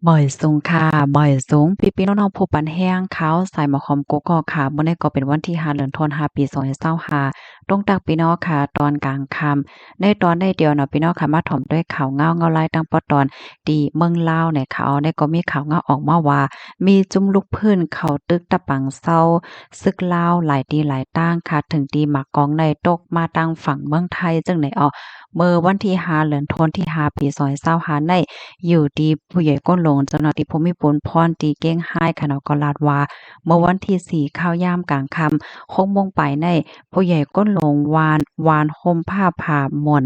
บ่อยสูงค่ะบ่อยสูงพี่ๆน้องๆผู้ปันแห้งขาวสายหมอหอมกุ๊กกอกค่ะมื้อนี้ก็เป็นวันที่5เดือนธันวาปี2025ตรงตักพี่น้องค่ะตอนกลางค่ำในตอนได้เดียวเนาะพี่น้องค่ะมาถ่อมด้วยข่าวเงาลายตั้งปอตอนที่เมืองลาวเนี่ยข่าวได้ก็มีข่าวเงาออกมาว่ามีจุ้มลูกพื้นเข้าตึกตะปังเซาศึกลาวหลายตีหลายตั้งค่ะถึงตีหมากกองในตกมาตั้งฝั่งเมืองไทยจังไหนเมื่อวันที่5เดือนธันวาที่5ปี2025ในอยู่ที่ผู้ใหญ่ก้นหลงเจ้าหน้าที่ภูมิพลพรตีเก้งไห้ค่ะเนาะก็ลาดว่าเมื่อวันที่4ข้าวยามกลางค่ำ6โมงไปในผู้ใหญ่ก้นหลงวานห่มผ้าผ่าหม่อน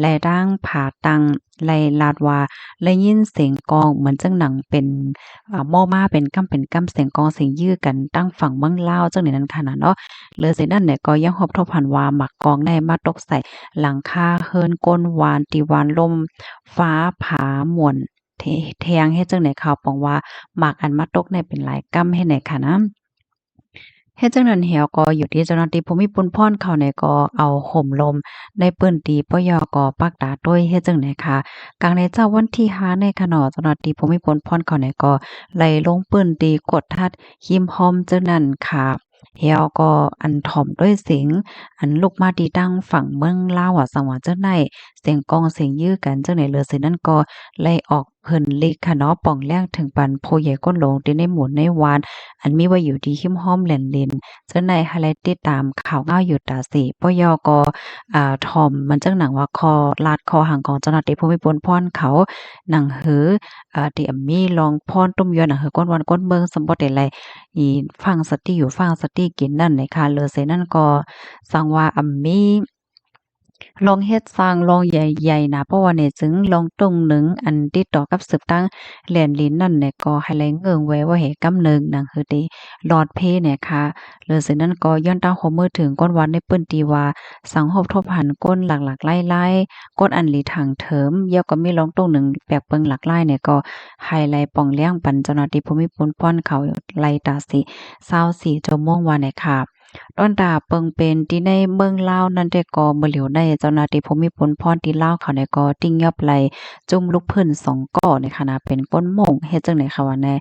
และร่างผาตังไลลาดว่าและยินเสียงกองเหมือนจังหนังเป็นม่อมาเป็นกำเสียงกองเสียงยื้อกันตั้งฝั่งเมืองลาวจังในนั้นค่ะนะเนาะเลยเสนั้นเนี่ยก็ยังฮอบทบหันว่าหมักกองในมาตกใส่หลังคาเฮิรนก้นวานติวานลมฟ้าผาม่วนแทงเฮ็ดจังได๋ข่าวปองว่าหมากอันมาตกเนี่ยเป็นหลายกำเฮ็ดไหนค่ะนะเฮ็ดจังนั้นแหวก็อยู่ที่เจ้าหน้าที่ภูมิพลพรเขาเนี่ยก็เอาห่มลมในปื้นตีปยก็ปักตาด้วยเฮ็ดจังได๋ค่ะกลางในเจ้าวันที่5ในค่ะเนาะเจ้าหน้าที่ภูมิพลพรเขาเนี่ยก็ไล่ลงปื้นตีกดทัดหิมห้อมจังนั้นค่ะแฮวก็อันถ่อมด้วยเสียงอันลุกมาที่ตั้งฝั่งเมืองลาวอะสังว่าจังได๋เสียงกองเสียงยื้อกันจังได๋เหลือเสียนั้นก็ไล่ออกเพิ่นลิกค่ะเนาะป่องแรงถึงปันผู้ใหญ่ก้นหลงที่ในหมู่ในวานอันมีไว้อยู่ที่หิมห้อมแหล่นเลนเจ้าในไฮไลท์ติดตามข่าวเงาอยู่ตาสีปยก็ถ่อมมันจังหนังว่าคอลาดคอหังของเจ้าหน้าที่ภูมิพลพรเขาหนังหือที่มีรองพรตุ้มยวนหนังหือก้นวันก้นเมืองสมบ่ได้ไลอีฟังสติอยู่ฟังสติกินนั่นในค่ะเลอเสนั่นก็สังว่ามีลองเฮ็ดสร้างลองใหญ่ๆนะเพราะว่าเนี่ยจึงลองตรงหนึ่งอันติดต่อกับสืบตั้งแหล่นลิ้นนั่นเนี่ยก็ให้แลเงิงไว้ว่าเหกำหนึ่งนังคือติหลอดเพเนี่ยค่ะหรือฉะนั้นก็ย้อนตามข้อมือถึงก้นวันในเปิ้นตีว่าสังหบทบหันก้นหลักๆไล่ๆก้นอันหลีทางเถิมเยาก็มีลองตรงหนึ่งแปลกเปิงหลักไล่เนี่ยก็ไฮไลต์ป่องเลี้ยงปันเจ้าหน้าที่ภูมิพลป้อนเขาไล่ตาสิ24ชั่วโมงว่าเนี่ยค่ะ ดอนดาเปิงเป็นที่ในเมืองลาวนั่นแต่ก็บ่เหลียวได้เจ้าหน้าที่ภูมิพลพรที่ลาวเขาเนี่ยก็ติ้งยอบไหลจุ่มลูกเพิ่น2ก้อในขณะเป็นก้นโม่งเฮ็ดจังได๋ค่ะว่าแน่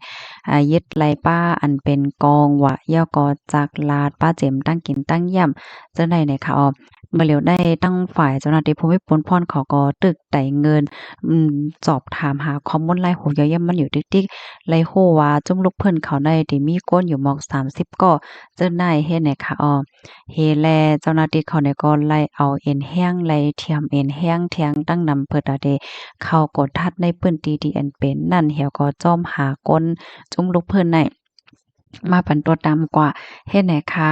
ยึดไหลป้าอันเป็นกองวะย่อก็จากลาดป้าเจ็มตั้งกินตั้งย่ำจังได๋เนี่ยค่ะบ่เหลียวได้ตั้งฝ่ายเจ้าหน้าที่ภูมิพลพรเขาก็ตึกไต่เงินอืมสอบถามหาข้อมูลรายหูย่อยๆมันอยู่ติ๊กๆไลฮู้ว่าจุ่มลูกเพิ่นเขาได้ที่มีก้นอยู่หมอก30ก้อ เจ้านายเฮ็ดให้ค่ะเฮแลเจ้าหน้าที่เขาเนี่ยก็ไล่เอาเอ็นแห้งไล่เทียมเอ็นแห้งแทงตั้งนำเปิดอะเดเข้ากดทัดในพื้นที่ที่อันเป็นนั่นเหี่ยวก็จ้อมหาก้นจุ่มลูกเพิ่นได้มาปันตัวตามกว่าเฮ็ดให้ค่ะ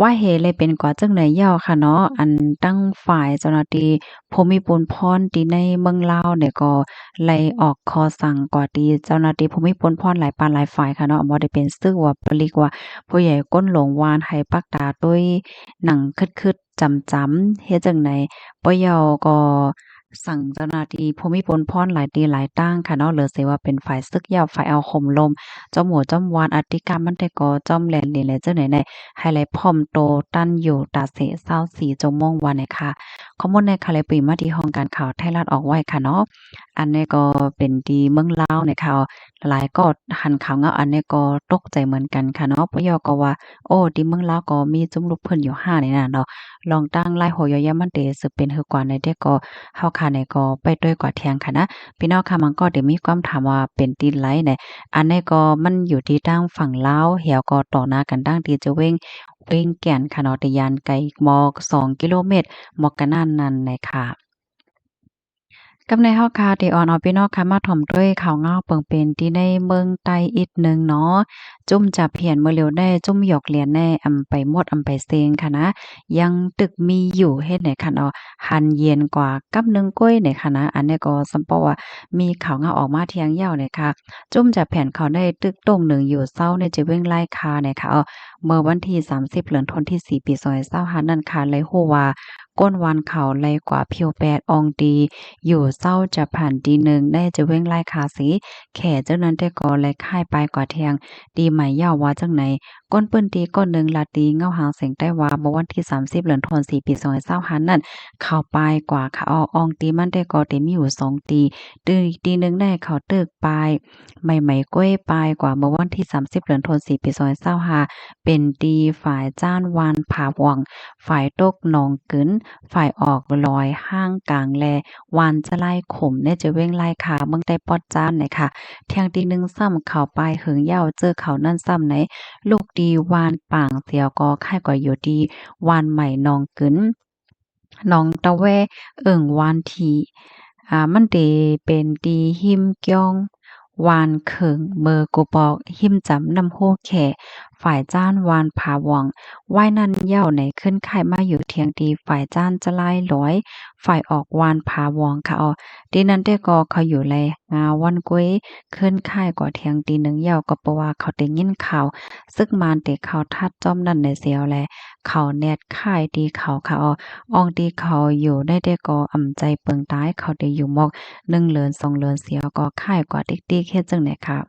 ว่าเหตุเลยเป็นกว่าจังได๋ย่อค่ะเนาะอันตั้งฝ่ายเจ้าหน้าที่ภูมิพลพรที่ในเมืองลาวเนี่ยก็ไล่ออกคอสั่งกว่าที่เจ้าหน้าที่ภูมิพลพรหลายปานหลายฝ่ายค่ะเนาะบ่ได้เป็นซึกว่าปลีกว่า ผู้ใหญ่ก้นหลงวานให้ปักตาด้วยหนังคึดๆจำๆเฮ็ดจั่งใดปยก็สั่งเจ้าหน้าที่ภูมิพลพรหลายตีหลายตั้งค่ะเนาะเหลือสิว่าเป็นฝ่ายซึกเหย้าฝ่ายเอาข่มลมจอมหัวจอมวานอธิกรรมมันแต่ก็จอมแหลนเหลนแหลจั่งใดได้ให้ไลพร้อมโตตั้นอยู่ตาเส24ชั่วโมงว่าเนี่ยค่ะข้อมูลในค่ะเลยปรีมาที่ห้องการข่าวไทยรัฐออกไว้ค่ะเนาะอันนี้ก็เป็นที่เมืองลาวเนี่ยค่ะหลายก็หันข่าวเงาอันนี้ก็ตกใจเหมือนกันค่ะเนาะปยก็ว่า โอ้ที่เมืองลาวก็มีจุมลูกเพิ่นอยู่5นี่น่ะเนาะลองตั้งหลายโหย่อยๆมันเตสืบเป็นฮือกว่าในแต่ก็เฮาค่ะนี่ก็ไปด้วยกว่าเที่ยงค่ะนะพี่น้องค่ะมันก็ได้มีความถามว่าเป็นตีไลเนี่ยอันนี้ก็มันอยู่ที่ทางฝั่งลาวแหวก็ต่อหน้ากันดั้งที่จะเว้งแก่นค่ะเนาะแต่ยานไกลม2กิโลเมตรมอกกะนั่นนั่นแหละค่ะ กับในเฮาค่ะที่อ่อนเอาพี่น้องค่ะมาถ่อมด้วยข่าวเงาเปิงเป็นที่ในเมืองใต้อีกหนึ่งเนาะจุ่มจับเหียนเมื่อเร็วได้จุ่มหยอกเหรียญแน่อำไปหมดอำไปเซงค่ะนะยังตึกมีอยู่เฮ็ดไหนค่ะเนาะหันเย็นกว่ากับหนึ่งก้อยเนี่ยค่ะนะอันนี้ก็สำเปาว่ามีข่าวเงาออกมาเที่ยงยาวเนี่ยค่ะจุ่มจับแผ่นเขาได้ตึกโต่งหนึ่งอยู่เศร้าในจะเว้งไล่คาเนี่ยค่ะเมื่อวันที่30เดือนธันวาคมที่4ปี2025นั่นค่ะเลยฮู้ว่าก้นวานเขาไล่กว่าเพียวแปดอองดี อยู่เศร้าจะผ่านดีหนึ่งได้จะเว้งไล่ขาสีแข่เจ้านั้นแต่ก็เลยค่ายไปกว่าเทียงดีใหม่ย่าว่าจังไหน ก้นเปิ้นตีก้นหนึ่งลาตีเงาหางเสียงได้ว่าเมื่อวันที่30เดือนธันวาคมปี2025นั่นเข้าไปกว่าค่ะอองตีมันได้ก็เต็มอยู่2ตีตีหนึ่งได้เขาเติกไปใหม่ๆก้วยไปกว่าเมื่อวันที่30เดือนธันวาคมปี2025เป็นตีฝ่ายจ้านวานผาหวังฝ่ายตกหนองกึนฝ่ายออกลอยห้างกลางแลวานจะไล่ข่มเนี่ยจะเว้งไล่ขาเมืองใต้ปอดจ้านเนี่ยค่ะเที่ยงตีหนึ่งซ้ำเข้าไปหึงเหย้าเจอเขานั่นซ้ำไหนลูกดีวานป่างเสียวก็ค่ายกว่าอยู่ดีวานใหม่นองกึนน้องตะแววานทีมันเตเป็นตีหิมเกียงวานเขิงเมอกูปอกหิมจำนำโฮแขฝ่ายจ้านวานผาหวังว่ายนั่นเหย้าไหนขึ้นค่ายมาอยู่เทียงดีฝ่ายจ้านจะไล่ร้อยฝ่ายออกวานผาหวงค่ะดีนั้นได้ก็เขาอยู่แลงาวันก้วยขึ้นค่ายกว่าเทียงตีหนึ่งเหย้าก็เพราะว่าเขาได้ยินข่าวซึกมานเตเขาทัดจ้อมนั่นในเสียวแลเขาแนดค่ายดีเขาค่ะอองดีเขาอยู่ได้ก็อ่ำใจเปิงตายเขาได้อยู่หมอก1เดือน2เดือนเสียวก็ค่ายกว่าติ๊กๆเฮ็ดจังได๋ค่ะ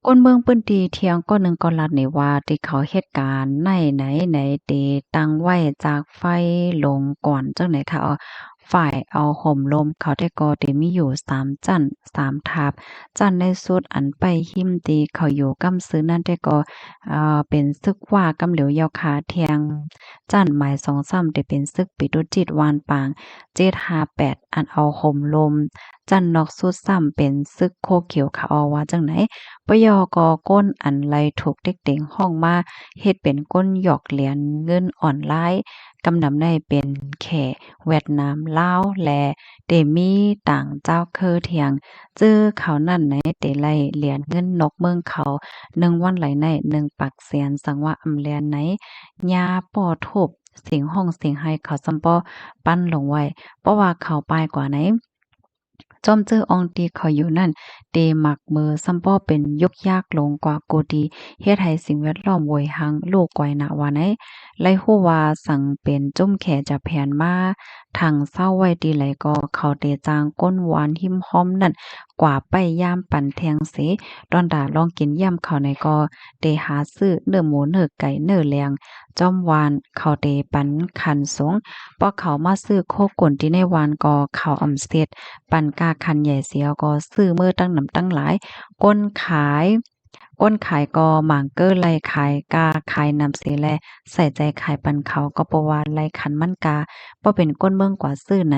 ก้นเมืองเปิ้นตีเที่ยงก็หนึ่งก็ลัดนี่ว่าที่เขาเหตุการณ์ไหนเตตั้งไว้จากไฟลงก่อนจังไหนค่ะฝ่ายเอาห่มลมเขาได้ก็ได้มีอยู่3จั้น3ทาบจั้นในสุดอันไปหิมตีเขาอยู่กำซื้อนั่นได้ก็เป็นซึกว่ากำเหลียวยาวขาเทียงจั้นหมาย2ซ้ำได้เป็นซึกปิดุจิตวานปาง758อันเอาห่มลมจั้นนอกสุดซ้ำเป็นซึกโคเขียวค่ะว่าจังไหน ปยกก้นอันไลถูกเด็กเต็งห้องมาเฮ็ดเป็นก้นหยอกเหรียญเงินออนไลน์กำนำได้เป็นแขเวียดนามลาวและเตมีต่างเจ้าเคอเทียงจื้อเขานั่นไหนเตไลเหรียญเงินนกเมืองเขา1วันไหลใน1ปักเสียนสังว่าอำแลนไหนยาป้อทบเสียงห้องเสียงไห้เขาซำป้อปั้นลงไว้เพราะว่าเขาปลายกว่าไหน จอมเจออองตีเขาอยู่นั่นเตมักมือซัมป้อเป็นยุกยากลงกว่าโกดีเฮ็ดให้สิ่งแวดล้อมโวยหังโลกก้อยหนะว่าไหนไลฮู้ว่าสั่งเป็นจุ้มแขจะแผนมาทางเศร้าไว้ดีไหลก็เขาเตจางก้นหวานหิมห้อมนั่นกว่าไปย่ามปั่นแทงเสดอนดาลองกินย่ำเขาในก็เตหาซื้อเนื้อหมูเนื้อไก่เนื้อแลงจอมวานเขาเตปันคันสงพอเขามาซื้อโคกลที่ในวานก็เขาอำเสร็จ ปันกาคันใหญ่เสียวก็ซื้อมือตั้งหนำตั้งหลายก้นขายก้นขายก็หมางเก้อไล่ขายกาขายนำเสียแลใส่ใจขายปันเขาก็บ่ว่าไล่ขันมันกาบ่เป็นก้นเมืองกว่าซื้อไหน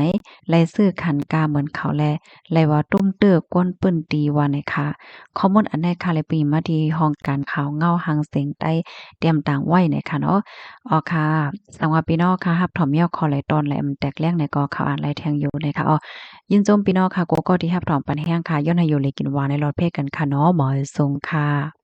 ไล่ซื้อขันกาเหมือนเขาแลไล่ว่าตุ้มเตื้อก้นปื้นตีว่าไหนคะข้อมูลอันใดค่ะเลยปีมาที่ห้องการข่าวเงาหางเสียงใต้เตรียมต่างไว้ไหนค่ะเนาะค่ะสังว่าพี่น้องค่ะรับถอมเมียวคอไหลตอนไหลแตกแรงในก็ข่าวอ่านไหลแทงอยู่เลยค่ะยินจมพี่น้องค่ะโกโก้ที่รับถอมปันแห้งค่ะย้อนให้อยู่เลยกินหวานในรถเพศกันค่ะเนาะหมอทรงค่ะ